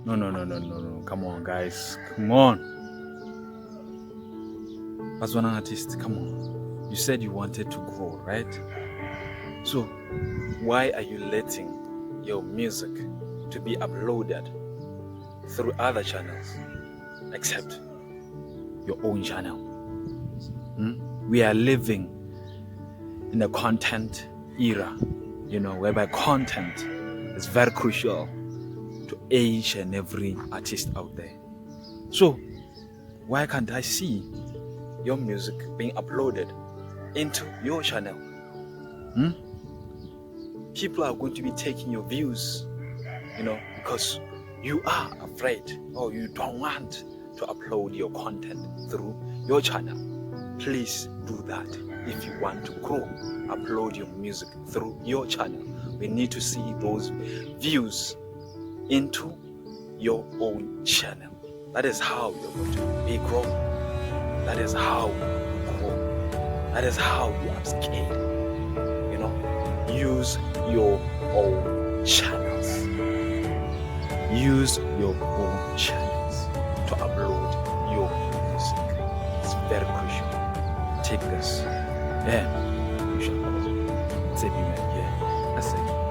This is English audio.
No. Come on, guys. Come on. As one artist, come on. You said you wanted to grow, right? So, why are you letting your music to be uploaded through other channels except your own channel? We are living in a content era, whereby content is very crucial to each and every artist out there. So, why can't I see your music being uploaded into your channel? People are going to be taking your views, because you are afraid or you don't want to upload your content through your channel. Please do that. If you want to grow, upload your music through your channel. We need to see those views into your own channel. That is how you're going to be growing. That is how you grow. That is how you upscale. Use your own channels. Use your own channels to upload your music. It's very crucial. Take this. You shall go. Say, yeah. That's it.